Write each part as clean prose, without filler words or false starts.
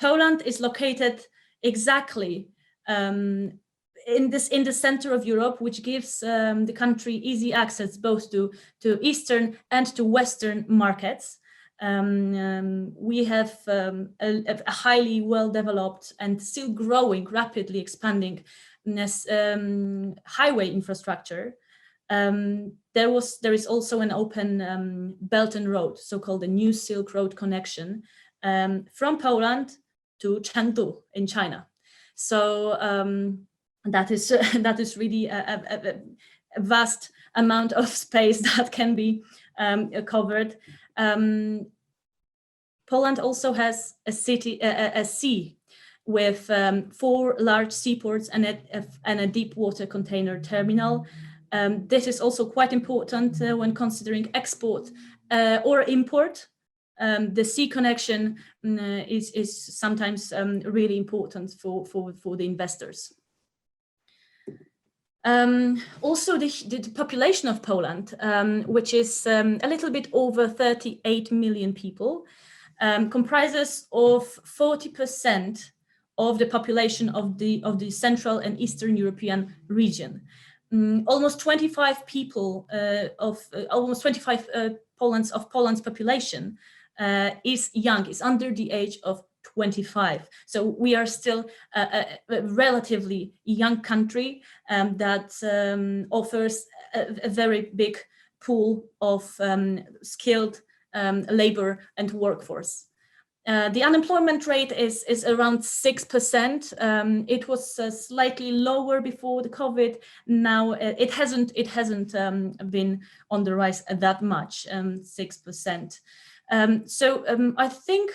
Poland is located exactly in the center of Europe, which gives the country easy access both to Eastern and to Western markets. We have a highly well-developed and still growing, rapidly expanding highway infrastructure. There is also an open Belt and Road, so-called the New Silk Road connection from Poland to Chengdu in China. So that is really a vast amount of space that can be covered. Poland also has a sea with 4 large seaports and a deep water container terminal. This is also quite important when considering export or import. The sea connection is sometimes really important for the investors. Also, the population of Poland, which is a little bit over 38 million people, comprises of 40% of the population of the Central and Eastern European region. Almost 25 people almost 25 Poland's population is young, is under the age of 25. So we are still a relatively young country that offers a very big pool of skilled labor and workforce. The unemployment rate is around 6%. It was slightly lower before the COVID. Now it hasn't been on the rise that much, 6%. I think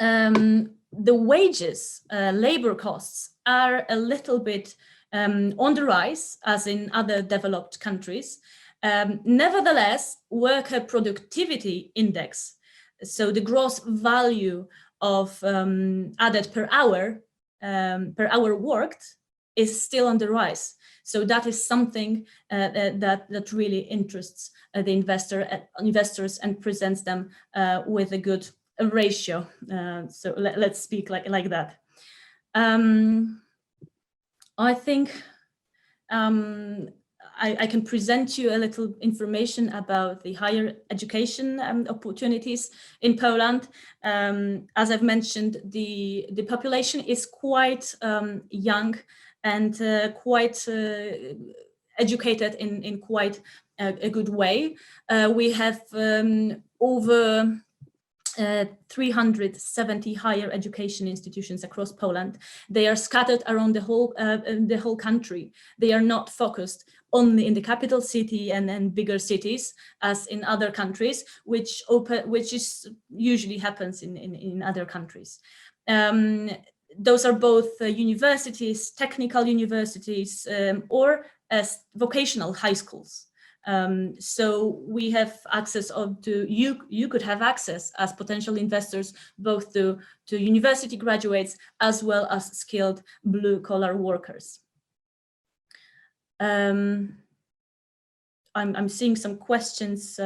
the wages, labor costs are a little bit on the rise, as in other developed countries. Nevertheless, worker productivity index, so the gross value of added per hour worked, is still on the rise. So that is something that really interests the investors and presents them with a good ratio. So let's speak like that. I think I can present you a little information about the higher education opportunities in Poland. As I've mentioned, the population is quite young and quite educated in quite a good way. We have over 370 higher education institutions across Poland. They are scattered around the whole country. They are not focused only in the capital city and then bigger cities as in other countries, which usually happens in other countries. Those are both universities, technical universities, or as vocational high schools. So we have access to, you could have access as potential investors both to university graduates as well as skilled blue-collar workers. I'm seeing some questions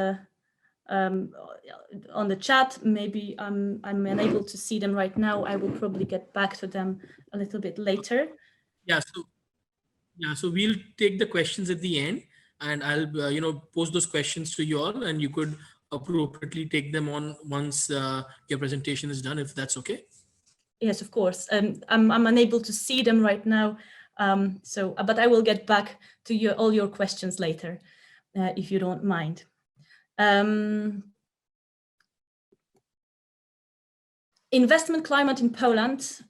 on the chat. Maybe I'm unable to see them right now. I will probably get back to them a little bit later. So we'll take the questions at the end, and I'll pose those questions to you all, and you could appropriately take them on once your presentation is done, if that's okay. Yes, of course. I'm unable to see them right now, but I will get back to all your questions later, if you don't mind. Investment climate in Poland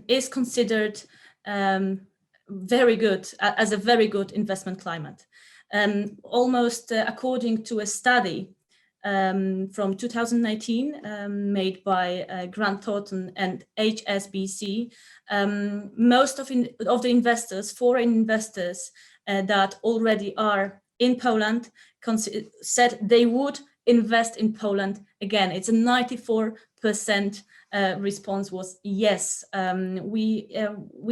is considered very good, as a very good investment climate. Almost according to a study from 2019 made by Grant Thornton and HSBC, most of the investors, foreign investors that already are in Poland, said they would invest in Poland again. It's a 94% response was yes. We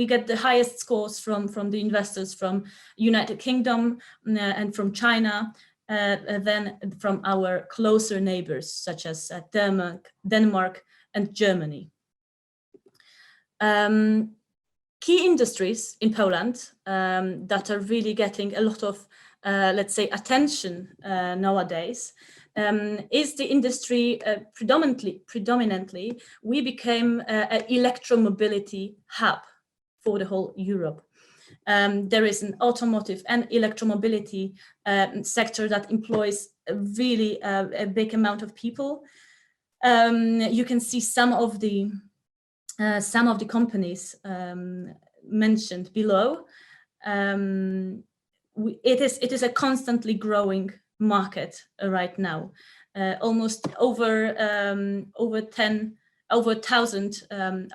get the highest scores from the investors from United Kingdom and from China, than from our closer neighbors such as Denmark and Germany. Key industries in Poland that are really getting a lot of, let's say, attention nowadays is the industry. Predominantly, we became an electromobility hub for the whole Europe. There is an automotive and electromobility sector that employs really a big amount of people. You can see some of the companies mentioned below. It is a constantly growing market right now. Almost over 1,000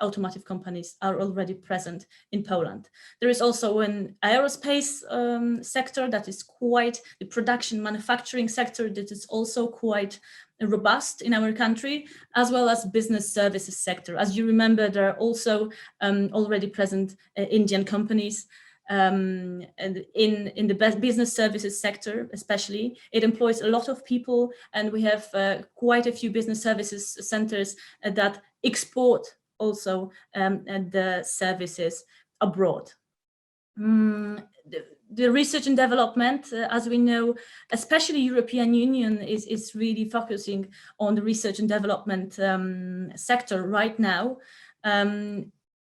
automotive companies are already present in Poland. There is also an aerospace sector that is quite, the production manufacturing sector that is also quite robust in our country, as well as business services sector. As you remember, there are also already present Indian companies. And in the business services sector, especially, it employs a lot of people, and we have quite a few business services centers that export also the services abroad. The research and development, as we know, especially European Union is really focusing on the research and development sector right now.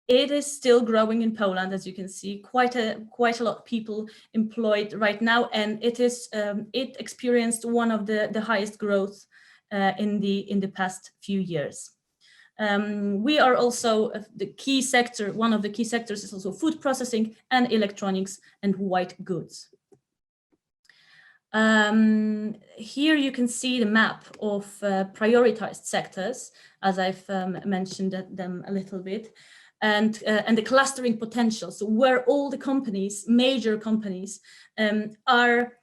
It is still growing in Poland, as you can see, quite a lot of people employed right now, and it experienced one of the highest growth in the past few years. We are also the key sector. One of the key sectors is also food processing and electronics and white goods. Here you can see the map of prioritized sectors, as I've mentioned them a little bit, and the clustering potential. So where all the companies, major companies, are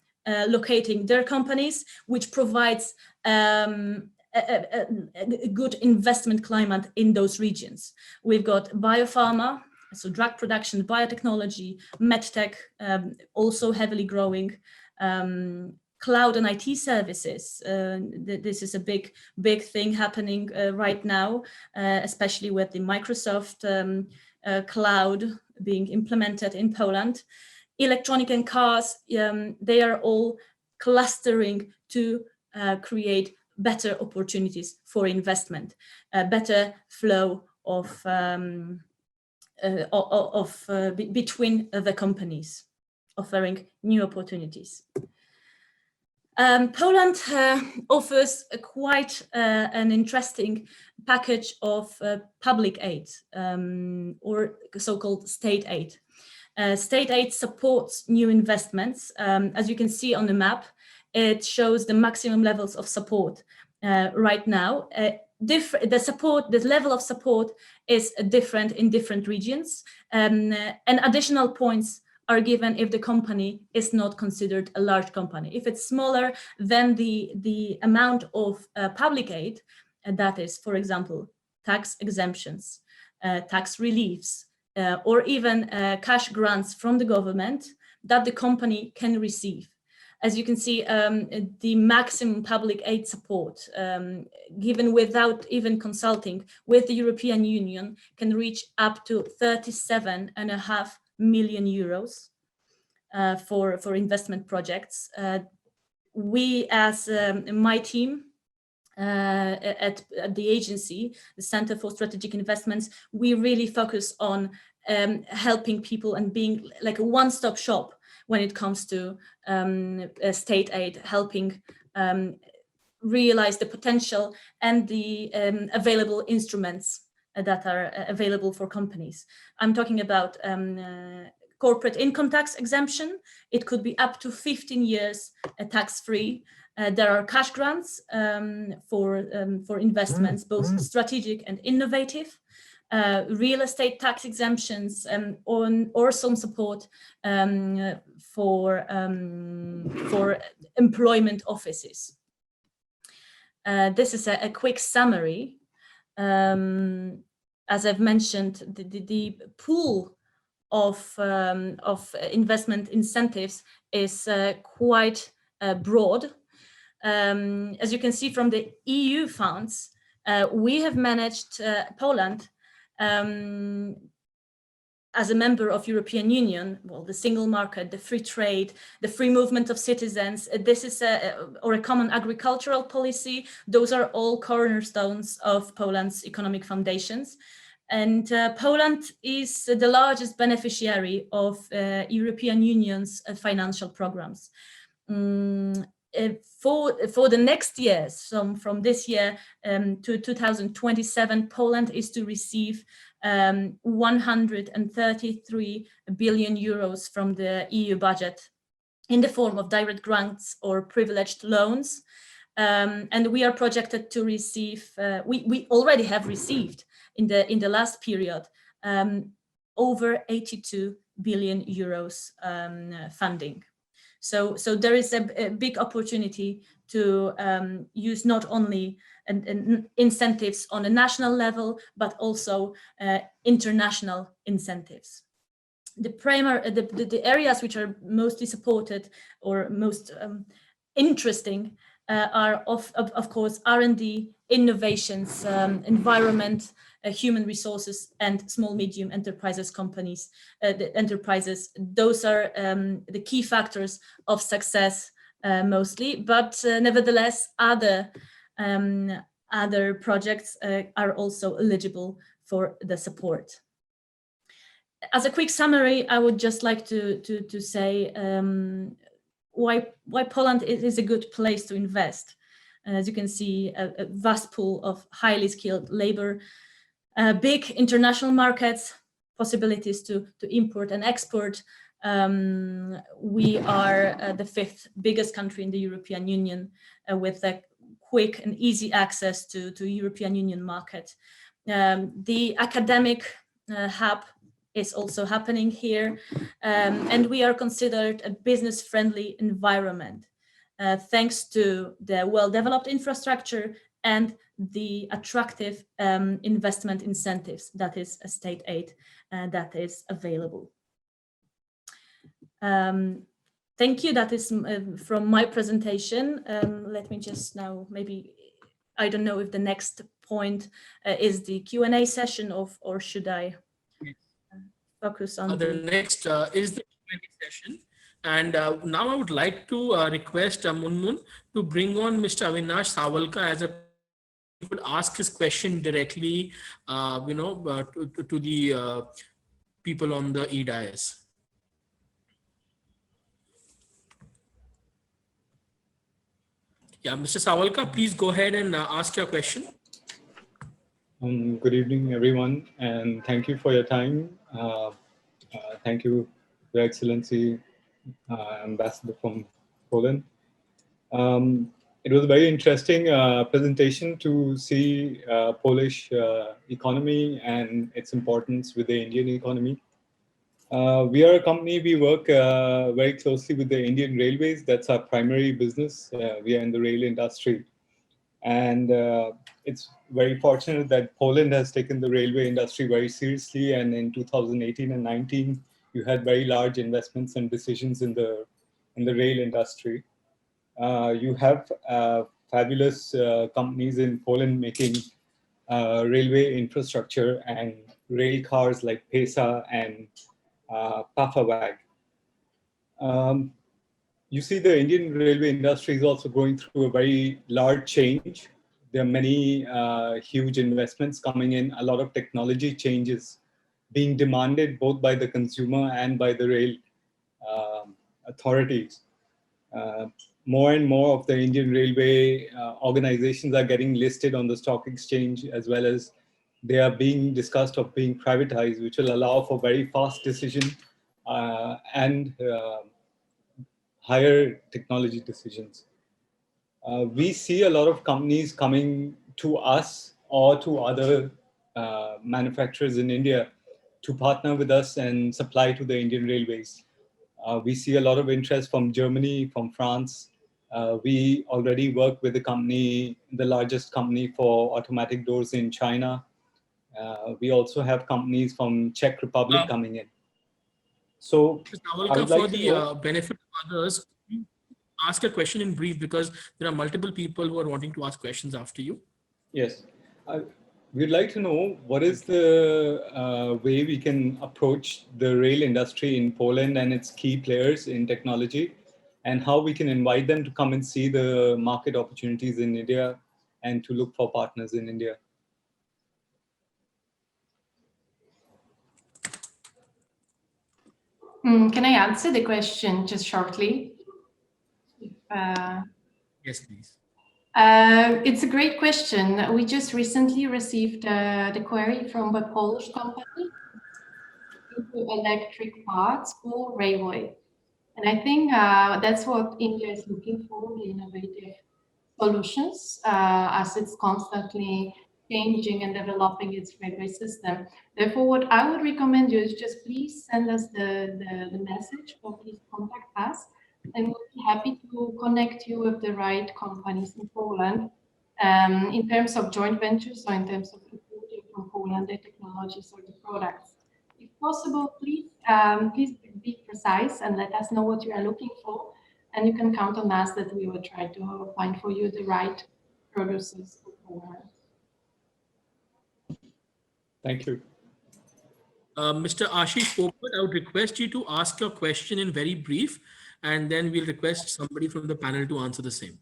locating their companies, which provides a good investment climate in those regions. We've got biopharma, so drug production, biotechnology, medtech, also heavily growing, cloud and IT services. This is a big thing happening right now, especially with the Microsoft cloud being implemented in Poland. Electronic and cars, they are all clustering to create better opportunities for investment, better flow of between the companies, offering new opportunities. Poland offers quite an interesting package of public aid, or so-called state aid. State aid supports new investments. As you can see on the map, it shows the maximum levels of support right now. The level of support is different in different regions, and additional points are given if the company is not considered a large company. If it's smaller, then the amount of public aid, and that is, for example, tax exemptions, tax reliefs, or even cash grants from the government that the company can receive. As you can see, the maximum public aid support given without even consulting with the European Union can reach up to 37.5 million euros for investment projects. We, as my team at the agency, the Center for Strategic Investments, we really focus on helping people and being like a one-stop shop when it comes to state aid, helping realize the potential and the available instruments that are available for companies. I'm talking about corporate income tax exemption. It could be up to 15 years tax-free. There are cash grants for investments, both strategic and innovative. Real estate tax exemptions or some support for employment offices. This is a quick summary. As I've mentioned, the pool of investment incentives is quite broad. As you can see from the EU funds, we have managed Poland as a member of European Union, well, the single market, the free trade, the free movement of citizens, this is or a common agricultural policy. Those are all cornerstones of Poland's economic foundations. And Poland is the largest beneficiary of European Union's financial programs. For the next years, so from this year to 2027, Poland is to receive 133 billion euros from the EU budget in the form of direct grants or privileged loans. And we are projected to receive, we already have received in the last period, over 82 billion euros funding. So there is a big opportunity to use not only incentives on a national level, but also international incentives. The areas which are mostly supported or most interesting are of course R&D, innovations, environment, human resources, and small medium enterprises companies. The enterprises, those are the key factors of success mostly, but nevertheless other projects are also eligible for the support. As a quick summary, I would just like to say why Poland is a good place to invest. As you can see, a vast pool of highly skilled labor, big international markets, possibilities to import and export. We are the 5th biggest country in the European Union with a quick and easy access to European Union market. The academic hub is also happening here, and we are considered a business-friendly environment thanks to the well-developed infrastructure and the attractive investment incentives, that is a state aid that is available. Thank you. That is from my presentation. Let me just now, maybe, I don't know if the next point is the Q&A session or should I focus on the next is the Q&A session. And now I would like to request Munmun to bring on Mr. Avinash Sawalka as a he could ask his question directly, to the people on the e-dais. Yeah, Mr. Sawalka, please go ahead and ask your question. Good evening, everyone, and thank you for your time. Thank you, Your Excellency, Ambassador from Poland. It was a very interesting presentation to see Polish economy and its importance with the Indian economy. We are a company, we work very closely with the Indian Railways. That's our primary business. We are in the rail industry. And it's very fortunate that Poland has taken the railway industry very seriously. And in 2018 and 19, you had very large investments and decisions in the rail industry. You have fabulous companies in Poland making railway infrastructure and rail cars like PESA and Pafawag. You see the Indian railway industry is also going through a very large change. There are many huge investments coming in, a lot of technology changes being demanded both by the consumer and by the rail authorities. More and more of the Indian railway organizations are getting listed on the stock exchange, as well as they are being discussed of being privatized, which will allow for very fast decision and higher technology decisions. We see a lot of companies coming to us or to other manufacturers in India to partner with us and supply to the Indian railways. We see a lot of interest from Germany, from France. We already work with the company, the largest company for automatic doors in China. We also have companies from Czech Republic coming in. So I would like for the benefit of others, ask a question in brief because there are multiple people who are wanting to ask questions after you. Yes. I, we'd like to know what is the way we can approach the rail industry in Poland and its key players in technology, and how we can invite them to come and see the market opportunities in India and to look for partners in India. Can I answer the question just shortly? Yes, please. It's a great question. We just recently received the query from a Polish company into electric parts for railway. And I think that's what India is looking for, the innovative solutions, as it's constantly changing and developing its railway system. Therefore, what I would recommend you is just please send us the message, or please contact us, and we'll be happy to connect you with the right companies in Poland, in terms of joint ventures or in terms of importing from Poland the technologies or the products. If possible, please be precise and let us know what you are looking for, and you can count on us that we will try to find for you the right producers for Poland. Thank you. Mr. Ashish Popat, I would request you to ask your question in very brief, and then we'll request somebody from the panel to answer the same.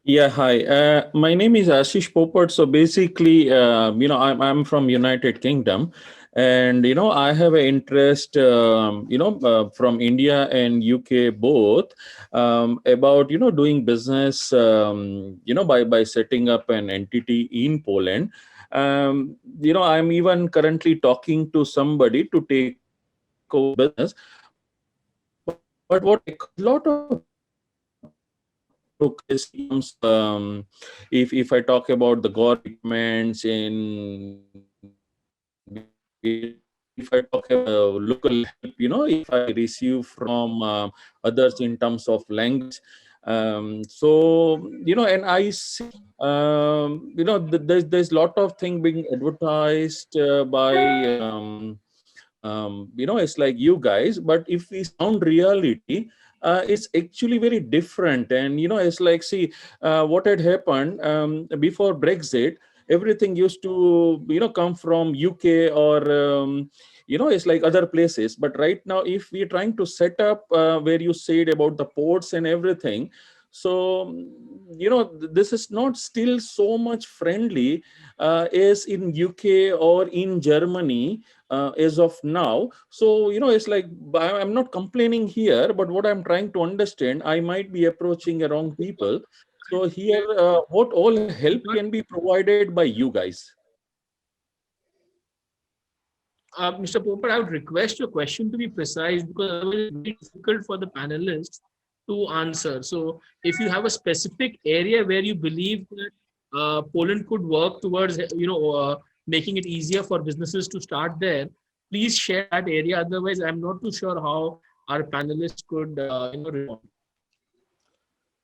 Yeah, hi. My name is Ashish Popat. So basically, I'm from United Kingdom, and I have an interest, from India and UK both, about doing business, by setting up an entity in Poland. I'm even currently talking to somebody to take over the business. But what I a lot of bureaucracy comes, if I talk about the government requirements if I talk about local help, if I receive from others in terms of language. And I see, there's lot of thing being advertised by, it's like you guys, but if we sound reality, it's actually very different. And it's like, see, what had happened before Brexit, everything used to come from UK or it's like other places. But right now, if we're trying to set up where you said about the ports and everything, so this is not still so much friendly as in UK or in Germany as of now. So it's like, I'm not complaining here, but what I'm trying to understand, I might be approaching the wrong people. So here, what all help can be provided by you guys? Mr. Popat, I would request your question to be precise, because otherwise it's very difficult for the panelists to answer. So if you have a specific area where you believe that Poland could work towards, making it easier for businesses to start there, please share that area. Otherwise, I'm not too sure how our panelists could, respond.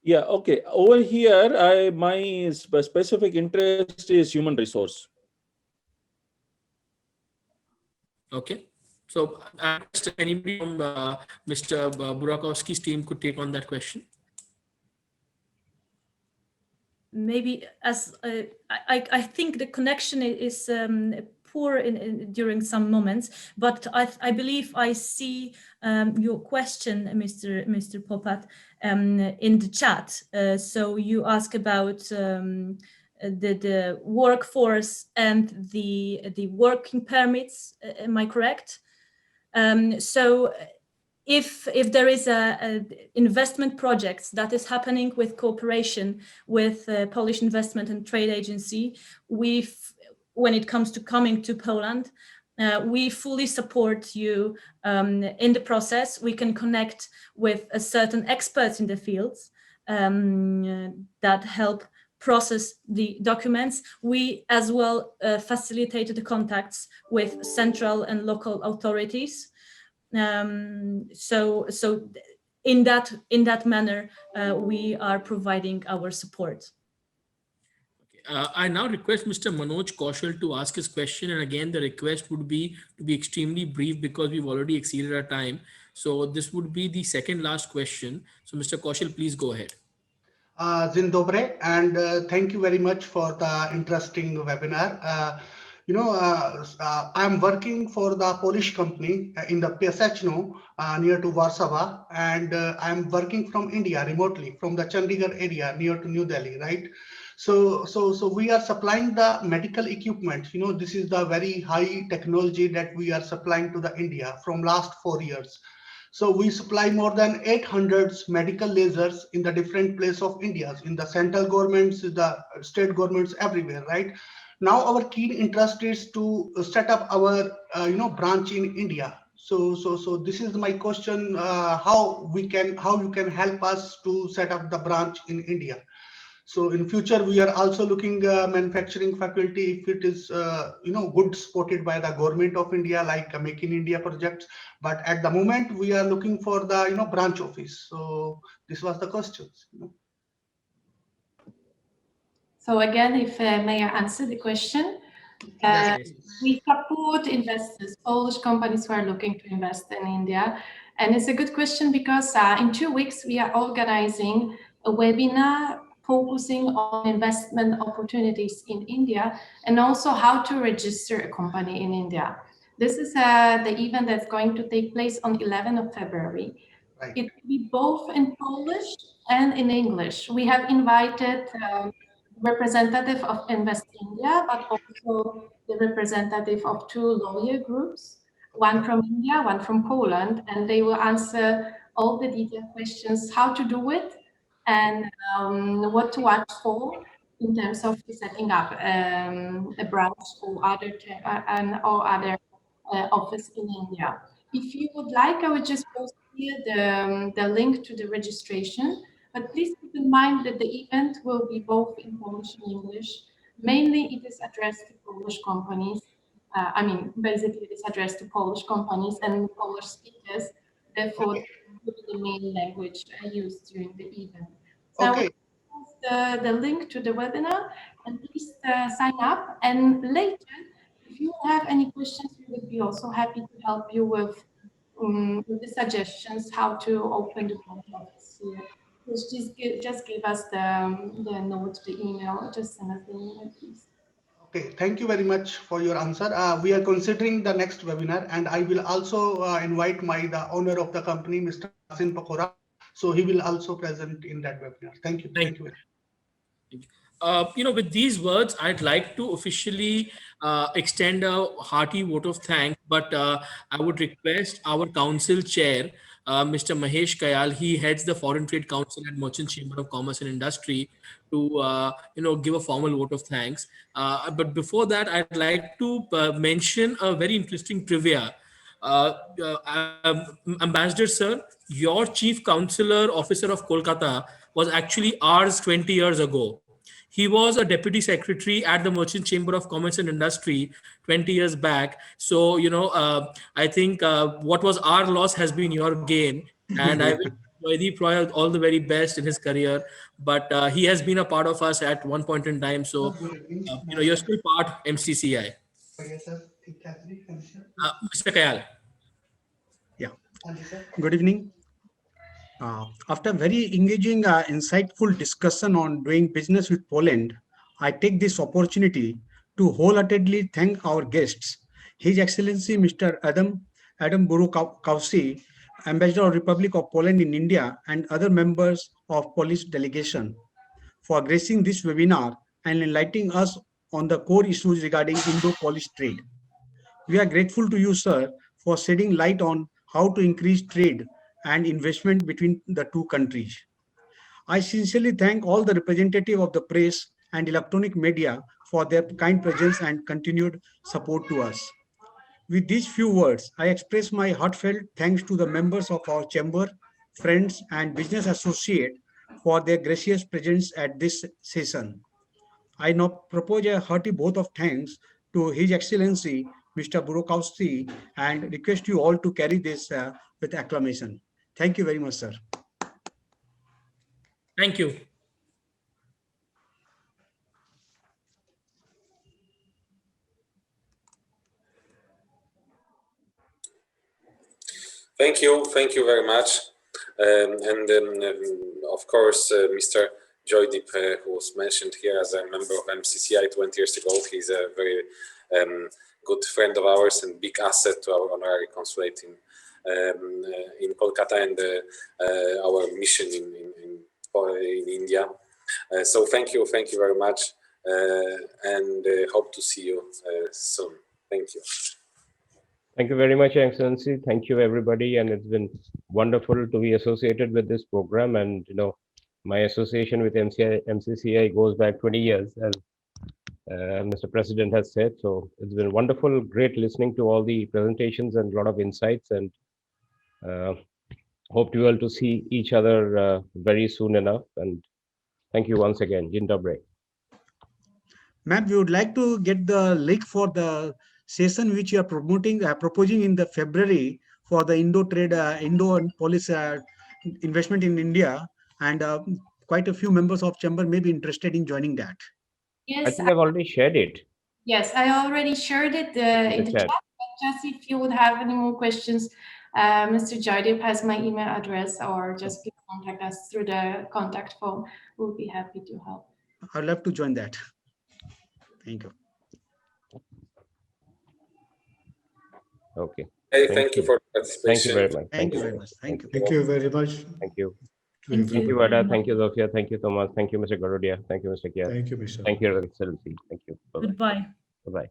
Yeah, okay. Over here, my specific interest is human resource. Okay. So I request anybody from Mr. Burakowski's team could take on that question. Maybe as I think the connection is poor during some moments, but I believe I see your question, Mr. Popat, in the chat. So you ask about the workforce and the working permits. Am I correct? So if there is a investment projects that is happening with cooperation with Polish Investment and Trade Agency, when it comes to coming to Poland, we fully support you in the process. We can connect with a certain experts in the fields that help process the documents. We as well facilitated the contacts with central and local authorities. So in that manner, we are providing our support. I now request Mr. Manoj Kaushal to ask his question. And again, the request would be to be extremely brief, because we've already exceeded our time. So this would be the second last question. So Mr. Kaushal, please go ahead. Dzień dobry, and thank you very much for the interesting webinar. I'm working for the Polish company in the Piaseczno near to Warsaw, and I'm working from India remotely from the Chandigarh area near to New Delhi, right? So we are supplying the medical equipment. This is the very high technology that we are supplying to the India from last 4 years. So we supply more than 800 medical lasers in the different place of India, in the central governments, the state governments, everywhere, right? Now our keen interest is to set up our, branch in India. So this is my question: how you can help us to set up the branch in India? So in future, we are also looking manufacturing faculty if it is good supported by the government of India, like Make in India projects. But at the moment, we are looking for the branch office. So this was the questions. So again, if may I answer the question? Yes, Yes. We support investors, Polish companies who are looking to invest in India. And it's a good question because in 2 weeks, we are organizing a webinar focusing on investment opportunities in India and also how to register a company in India. This is the event that's going to take place on 11th of February. Right. It will be both in Polish and in English. We have invited representative of Invest India, but also the representative of 2 lawyer groups, one from India, one from Poland, and they will answer all the detailed questions, how to do it, and what to watch for in terms of setting up a branch or other office in India. If you would like, I would just post here the link to the registration. But please keep in mind that the event will be both in Polish and English. Mainly, it is addressed to Polish companies. Basically, it is addressed to Polish companies and Polish speakers. Therefore, Okay. it will be the main language used during the event. So I Okay. will post the link to the webinar, and please sign up. And later, if you have any questions, we would be also happy to help you with the suggestions how to open the branch office here. Just give us the note, the email, just send us the email, please. Okay, thank you very much for your answer. We are considering the next webinar, and I will also invite the owner of the company, Mr. Yasin Pakora. So he will also present in that webinar. Thank you. Thank Thank you. With these words, I'd like to officially extend a hearty vote of thanks, but I would request our council chair, Mr. Mahesh Kayal, he heads the Foreign Trade Council and Merchant Chamber of Commerce and Industry, to give a formal vote of thanks. But before that, I'd like to mention a very interesting trivia. Ambassador sir, your chief counselor officer of Kolkata was actually ours 20 years ago. He was a deputy secretary at the Merchant Chamber of Commerce and Industry 20 years back. So, I think what was our loss has been your gain. And I wish Joydeep Roy all the very best in his career. But he has been a part of us at one point in time. So, you're still part MCCI. Mr. Kayal. Yeah. Good evening. After very engaging, insightful discussion on doing business with Poland, I take this opportunity to wholeheartedly thank our guests, His Excellency Mr. Adam Burakowski, Ambassador of Republic of Poland in India, and other members of Polish delegation for gracing this webinar and enlightening us on the core issues regarding Indo-Polish trade. We are grateful to you, sir, for shedding light on how to increase trade and investment between the two countries. I sincerely thank all the representatives of the press and electronic media for their kind presence and continued support to us. With these few words, I express my heartfelt thanks to the members of our chamber, friends, and business associates for their gracious presence at this session. I now propose a hearty vote of thanks to His Excellency Mr. Burakowski and request you all to carry this with acclamation. Thank you very much, sir. Thank you. Thank you very much. And then, of course, Mr. Joydeep, who was mentioned here as a member of MCCI 20 years ago. He's a very good friend of ours and big asset to our honorary consulate in Kolkata and our mission in India. So thank you very much, and hope to see you soon. Thank you. Thank you very much, Your Excellency. Thank you, everybody, and it's been wonderful to be associated with this program. And my association with MCCI goes back 20 years, as Mr. President has said. So it's been wonderful, great listening to all the presentations and a lot of insights, and hope to all to see each other very soon enough. And thank you once again. Dzień dobry. Ma'am, we would like to get the link for the session which you are proposing in the February for the Indo and police investment in India, and quite a few members of chamber may be interested in joining that. Yes, I think I've already shared it. Yes, I already shared it in the chat. But just if you would have any more questions, Mr. Joydeep has my email address, or just please contact us through the contact form. We'll be happy to help. I'd love to join that. Thank you. Okay. Hey, thank you for participation. Thank you very much. Thank you very much. Thank you. Thank you very much. Thank you. Thank Thank you, you. Vada. Thank you, Zofia. Thank you, Thomas. Thank you, Mr. Garodia. Thank you, Mr. Kiat. Thank you, Mr. Thank you, Your Excellency. Thank you. Bye-bye. Goodbye. Bye-bye.